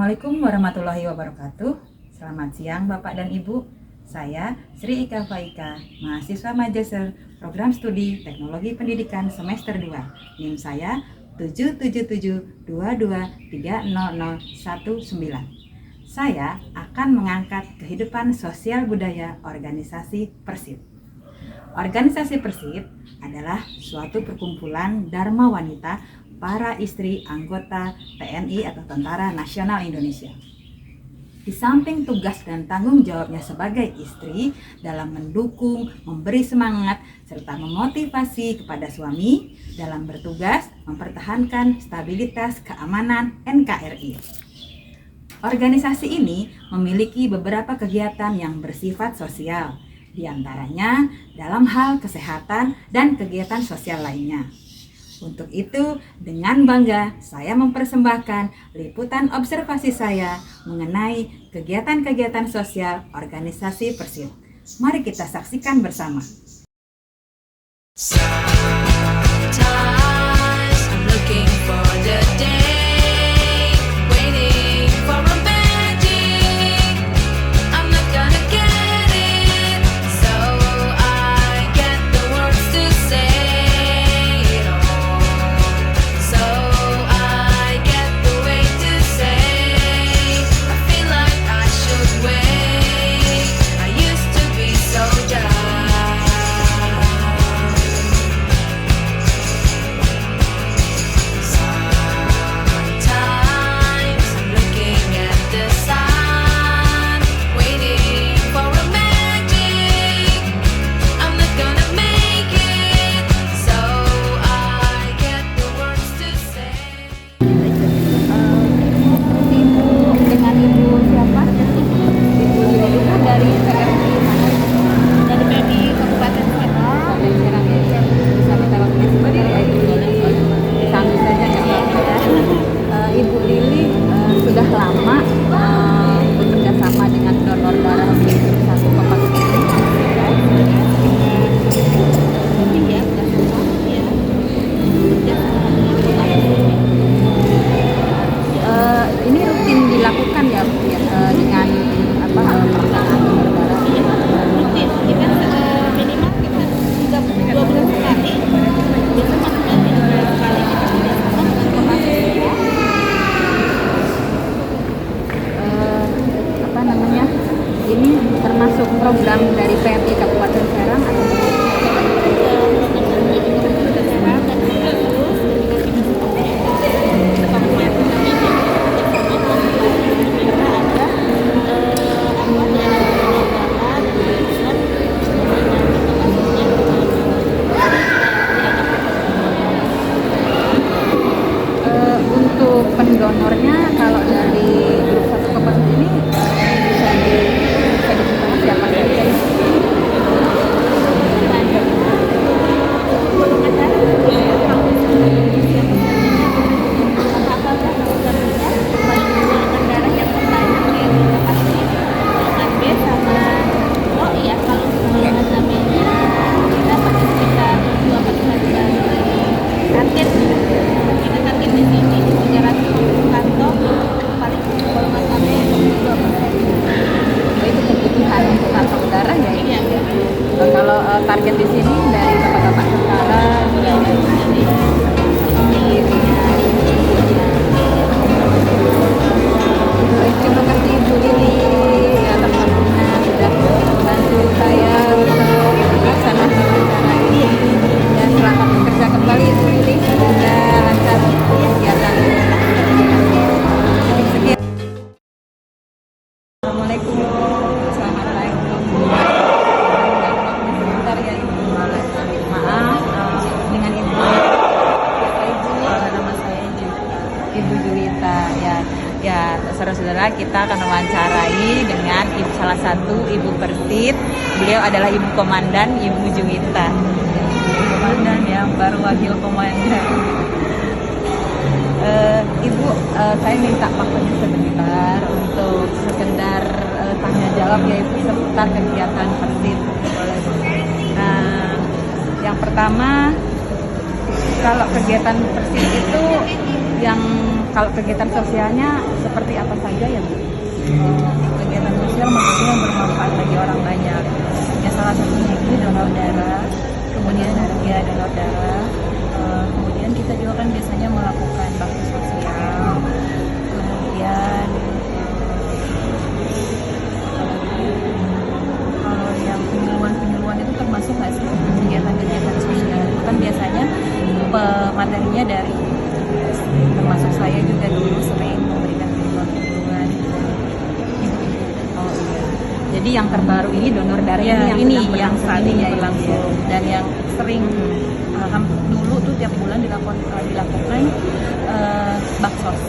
Assalamualaikum warahmatullahi wabarakatuh. Selamat siang Bapak dan Ibu. Saya Sri Ika Faika, mahasiswa Majeser Program Studi Teknologi Pendidikan semester 2. NIM saya 77722300019. Saya akan mengangkat kehidupan sosial budaya organisasi Persib. Organisasi Persib adalah suatu perkumpulan dharma wanita para istri anggota TNI atau Tentara Nasional Indonesia. Di samping tugas dan tanggung jawabnya sebagai istri dalam mendukung, memberi semangat, serta memotivasi kepada suami dalam bertugas mempertahankan stabilitas keamanan NKRI. Organisasi ini memiliki beberapa kegiatan yang bersifat sosial, di antaranya dalam hal kesehatan dan kegiatan sosial lainnya. Untuk itu, dengan bangga saya mempersembahkan liputan observasi saya mengenai kegiatan-kegiatan sosial organisasi Persib. Mari kita saksikan bersama. Ini termasuk program dari PMI Kabupaten Serang atau untuk pendonornya kalau dari grup 1 Kabupaten ini siapa saja? Target di sini dari bapak-bapak tentara terima kasih Ibu Lili ya teman-teman sudah membantu saya untuk melaksanakan acara ini dan selamat bekerja kembali Ibu Lili, semoga lancar kegiatan. Sekian. Assalamualaikum. Selamat pagi. Ibu Juwita ya saudara-saudara, kita akan mewawancarai dengan salah satu ibu Persib. Beliau adalah Ibu Komandan Ibu Juwita. Komandan yang baru wakil komandan. Ibu, saya minta waktunya sebentar untuk sekedar tanya jawab yaitu seputar kegiatan Persib. Nah, yang pertama Kalau kegiatan Persib itu yang kalau kegiatan sosialnya seperti apa saja ya Bu? Kegiatan sosial maksudnya yang bermanfaat bagi orang banyak. Ya salah satunya itu donor darah, kemudian ya donor darah. Kemudian kita juga kan biasanya melakukan bakti sosial. Kemudian kalau yang penyuluhan itu termasuk nggak sih kegiatan-kegiatan sosial? Itu kan biasanya materinya dari termasuk saya juga dulu sering memberikan penyuluhan. Oh iya. Jadi yang terbaru ini donor darah Ya, ini yang saat ini ya, berlangsung dan yang sering dulu tuh tiap bulan dilakukan baksos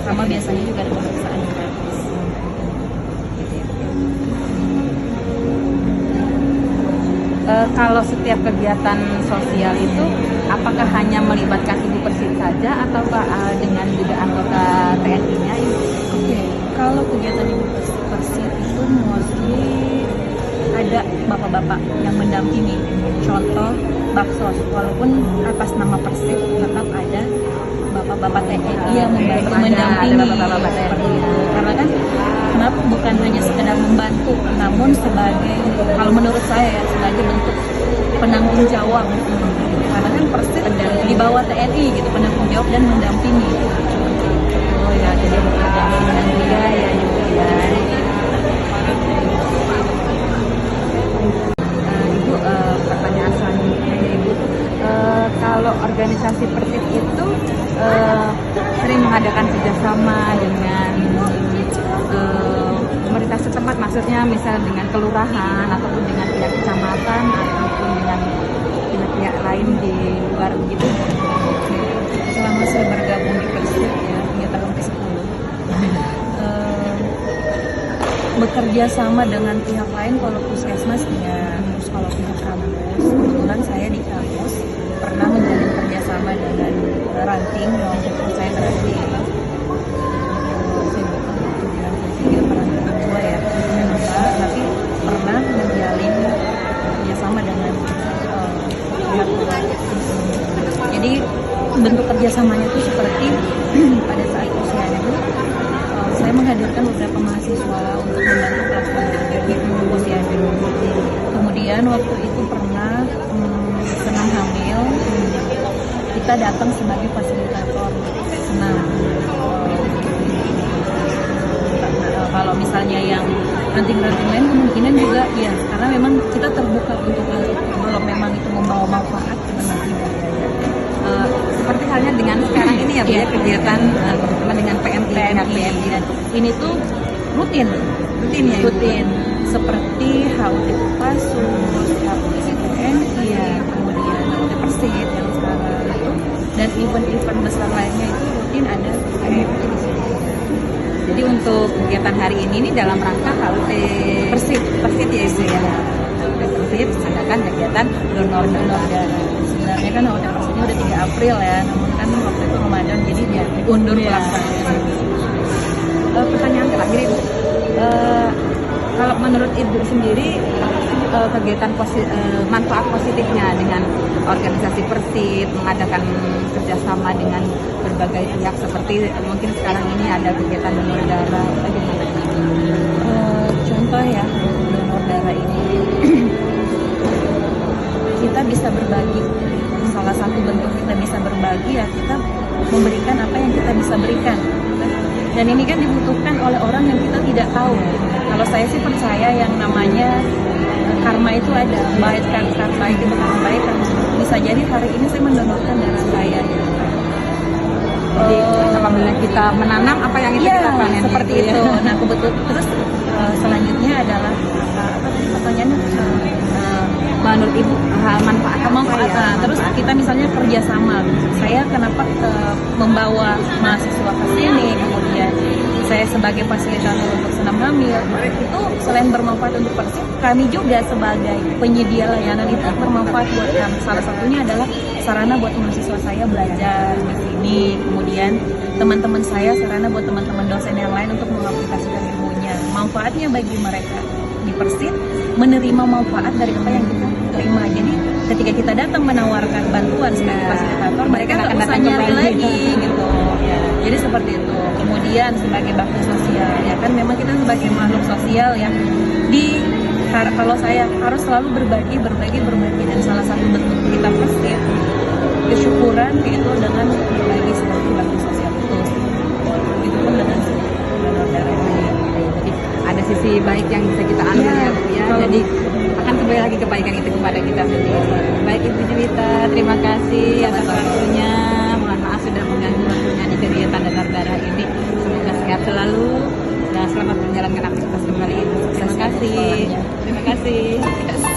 sama biasanya juga ada pemeriksaan gratis. Kalau setiap kegiatan sosial itu apakah hanya melibatkan Ibu Persib saja atau dengan juga anggota TNI-nya? Oke, kalau kegiatan Ibu Persib itu mostly ada bapak-bapak yang mendampingi. Contoh baksos, walaupun atas nama Persib tetap ada bapak-bapak TNI yang membantu mendampingi. Ada bapak-bapak TNI. Karena kan kenapa bukan hanya sekedar membantu, namun sebagai, kalau menurut saya ya, sebagai bentuk penanggung jawab. Karena kan Persib di bawah TNI gitu, penanggung jawab dan mendampingi. Oh ya, jadi pendampingan juga ya Ibu ya. Ibu, pertanyaan selanjutnya ya Ibu, kalau organisasi Persib itu sering mengadakan kerjasama dengan pemerintah setempat, maksudnya misal dengan kelurahan ataupun dengan pihak kecamatan ataupun dengan pihak-pihak lain di luar begitu. Selama saya bergabung di Persib ya, hingga tahun ke-10, bekerja sama dengan pihak lain. Kalau puskesmas ya, terus kalau pihak kampus, kebetulan saya di kampus pernah menjalin kerjasama dengan ranting waktu itu saya berada saya bukan bilang saya peran tua ya, tapi pernah menjalin kerjasama dengan pihak luar. Jadi bentuk kerjasamanya itu seperti pada saat usianya itu saya menghadirkan beberapa mahasiswa untuk membantu pelaksanaan usianya. Kemudian waktu itu pernah senam hamil, kita datang sebagai fasilitator senam. Kalau misalnya yang ranting-ranting lain kemungkinan juga ya, karena memang kita terbuka untuk kalau memang itu membawa manfaat Seperti halnya dengan sekarang ini ya Bu, ya, kegiatan teman-teman dengan PMI dan ini tuh rutin ya Ibu? Rutin seperti HUT Kopassus, HUT TNI ya, kemudian HUT Persib yang sekarang itu, dan event-event besar lainnya itu rutin ada PMI di sini. Jadi untuk kegiatan hari ini dalam rangka HUT Persib ya Ibu ya. HUT Persib mengadakan kegiatan donor darah. Sebenarnya kan HUT Persibnya udah 3 April ya, namun kan waktu itu Ramadan jadi dia diundur pelaksanaan. Pertanyaan terakhir Ibu, kalau menurut Ibu sendiri kegiatan manfaat positifnya dengan organisasi Persib mengadakan kerjasama dengan berbagai pihak seperti mungkin sekarang ini ada kegiatan donor darah, bagaimana? Contoh ya, donor darah ini kita bisa berbagi. Salah satu bentuk kita bisa berbagi ya kita memberikan apa yang kita bisa berikan. Dan ini kan dibutuhkan oleh orang yang kita tidak tahu. Kalau saya sih percaya yang namanya karma itu ada, baik karma itu baik, bisa jadi hari ini saya mendonorkan darah saya. Jadi apabila kita menanam apa yang kita panen seperti itu. Ya. Nah kebetulan terus selanjutnya adalah pertanyaannya menurut Ibu manfaat ya? Terus kita misalnya kerjasama, saya kenapa membawa mahasiswa ke sini, kemudian saya sebagai fasilitator untuk senam hamil, itu selain bermanfaat untuk Persib, kami juga sebagai penyedia layanan itu bermanfaat buat kami. Salah satunya adalah sarana buat mahasiswa saya belajar di sini, kemudian teman-teman saya sarana buat teman-teman dosen yang lain untuk mengaplikasikan ilmunya. Manfaatnya bagi mereka di Persib menerima manfaat dari apa yang kita diterima. Jadi ketika kita datang menawarkan bantuan sebagai fasilitator, mereka nggak usah nyari lagi gitu. Jadi seperti itu. Kemudian sebagai bakti sosial, ya kan memang kita sebagai makhluk sosial ya, kalau saya harus selalu berbagi, dan salah satu bentuk kita pasti kesyukuran yaitu dengan berbagi seperti bakti sosial itu. Itu pun dengan donor darah. Jadi ada sisi baik yang bisa kita ambil ya Bu ya. Jadi akan kembali lagi kebaikan itu kepada kita sendiri. Baik Ibu Jelita, terima kasih atas waktunya. Mohon maaf sudah mengganggu waktunya di kegiatan donor darah ini. Semoga sehat selalu dan selamat menjalankan aktivitas kembali. Terima kasih. Terima kasih.